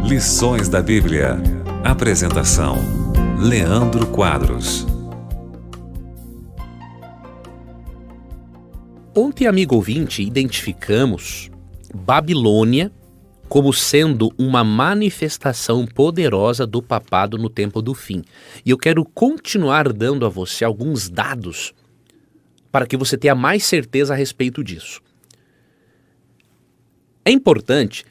Lições da Bíblia. Apresentação: Leandro Quadros. Ontem, amigo ouvinte, identificamos Babilônia como sendo uma manifestação poderosa do papado no tempo do fim. E eu quero continuar dando a você alguns dados para que você tenha mais certeza a respeito disso. É importante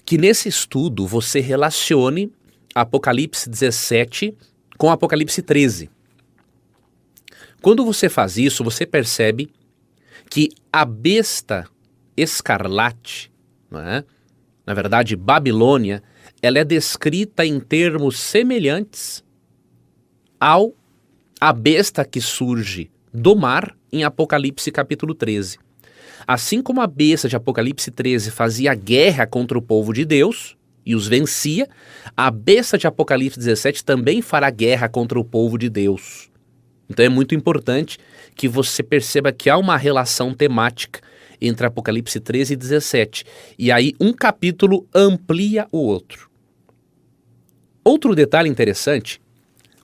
que nesse estudo você relacione Apocalipse 17 com Apocalipse 13. Quando você faz isso, você percebe que a besta escarlate, não é? Na verdade, Babilônia, ela é descrita em termos semelhantes à besta que surge do mar em Apocalipse capítulo 13. Assim como a besta de Apocalipse 13 fazia guerra contra o povo de Deus e os vencia, a besta de Apocalipse 17 também fará guerra contra o povo de Deus. Então é muito importante que você perceba que há uma relação temática entre Apocalipse 13 e 17. E aí um capítulo amplia o outro. Outro detalhe interessante,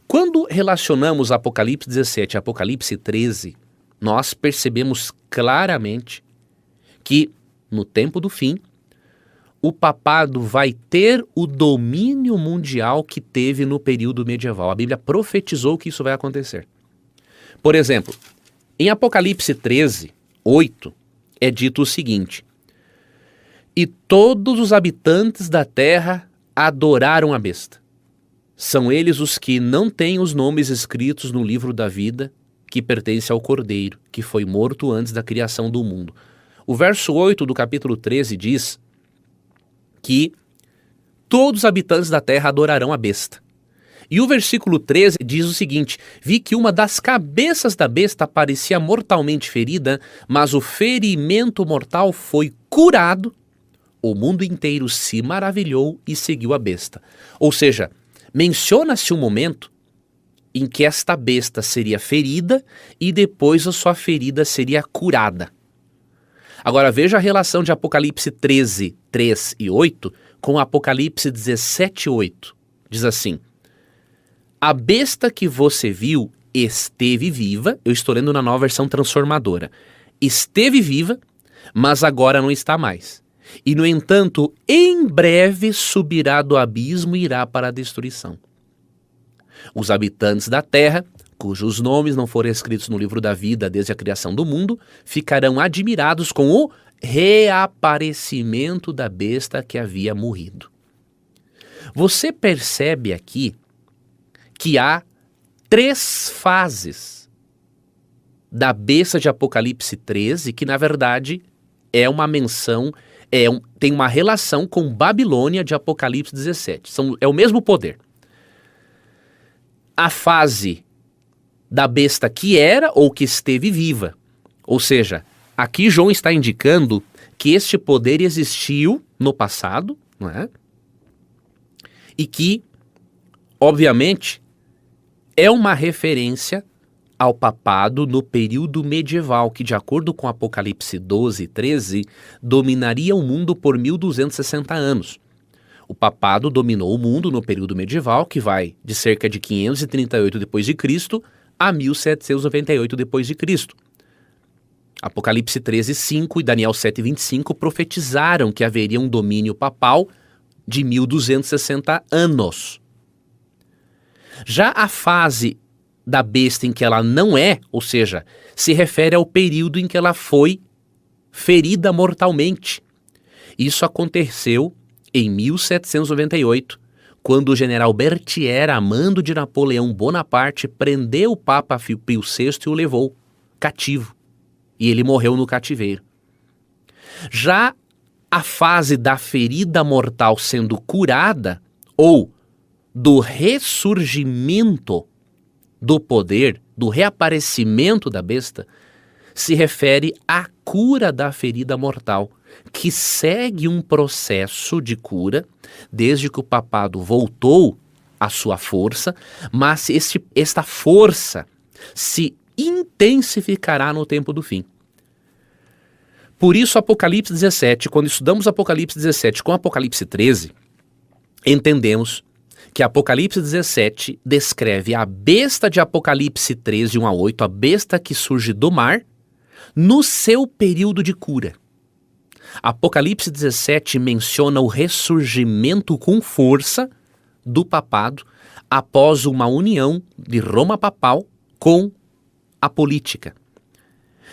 quando relacionamos Apocalipse 17 e Apocalipse 13, nós percebemos claramente que no tempo do fim, o papado vai ter o domínio mundial que teve no período medieval. A Bíblia profetizou que isso vai acontecer. Por exemplo, em Apocalipse 13, 8, é dito o seguinte: e todos os habitantes da terra adoraram a besta. São eles os que não têm os nomes escritos no livro da vida que pertence ao Cordeiro, que foi morto antes da criação do mundo. O verso 8 do capítulo 13 diz que todos os habitantes da terra adorarão a besta. E o versículo 13 diz o seguinte: vi que uma das cabeças da besta parecia mortalmente ferida, mas o ferimento mortal foi curado. O mundo inteiro se maravilhou e seguiu a besta. Ou seja, menciona-se um momento em que esta besta seria ferida e depois a sua ferida seria curada. Agora veja a relação de Apocalipse 13, 3 e 8 com Apocalipse 17, 8. Diz assim: a besta que você viu esteve viva, eu estou lendo na nova versão transformadora, esteve viva, mas agora não está mais. E no entanto, em breve subirá do abismo e irá para a destruição. Os habitantes da terra, cujos nomes não foram escritos no livro da vida desde a criação do mundo, ficarão admirados com o reaparecimento da besta que havia morrido. Você percebe aqui que há 3 fases da besta de Apocalipse 13, que na verdade é uma menção, tem uma relação com Babilônia de Apocalipse 17. É o mesmo poder. A fase da besta que era ou que esteve viva. Ou seja, aqui João está indicando que este poder existiu no passado, não é? E que, obviamente, é uma referência ao papado no período medieval, que, de acordo com Apocalipse 12 e 13, dominaria o mundo por 1260 anos. O papado dominou o mundo no período medieval, que vai de cerca de 538 d.C. a 1798 d.C. Apocalipse 13, 5 e Daniel 7, 25 profetizaram que haveria um domínio papal de 1260 anos. Já a fase da besta em que ela não é, ou seja, se refere ao período em que ela foi ferida mortalmente. Isso aconteceu em 1798, quando o general Berthier, a mando de Napoleão Bonaparte, prendeu o Papa Pio VI e o levou cativo. E ele morreu no cativeiro. Já a fase da ferida mortal sendo curada, ou do ressurgimento do poder, do reaparecimento da besta, se refere à cura da ferida mortal, que segue um processo de cura desde que o papado voltou à sua força, mas esta força se intensificará no tempo do fim. Por isso, Apocalipse 17, quando estudamos Apocalipse 17 com Apocalipse 13, entendemos que Apocalipse 17 descreve a besta de Apocalipse 13, 1 a 8, a besta que surge do mar, no seu período de cura. Apocalipse 17 menciona o ressurgimento com força do papado após uma união de Roma papal com a política.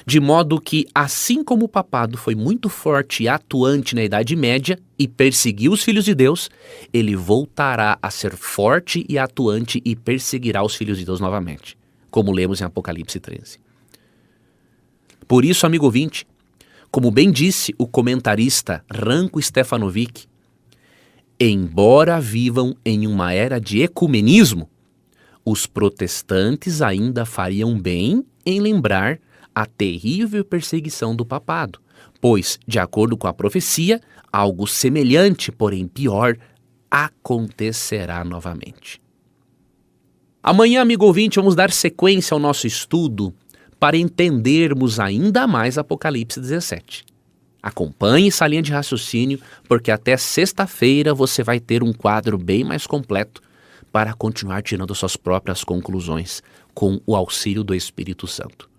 De modo que, assim como o papado foi muito forte e atuante na Idade Média e perseguiu os filhos de Deus, ele voltará a ser forte e atuante e perseguirá os filhos de Deus novamente, como lemos em Apocalipse 13. Por isso, amigo ouvinte, como bem disse o comentarista Ranko Stefanovic, embora vivam em uma era de ecumenismo, os protestantes ainda fariam bem em lembrar a terrível perseguição do papado, pois, de acordo com a profecia, algo semelhante, porém pior, acontecerá novamente. Amanhã, amigo ouvinte, vamos dar sequência ao nosso estudo para entendermos ainda mais Apocalipse 17. Acompanhe essa linha de raciocínio, porque até sexta-feira você vai ter um quadro bem mais completo para continuar tirando suas próprias conclusões com o auxílio do Espírito Santo.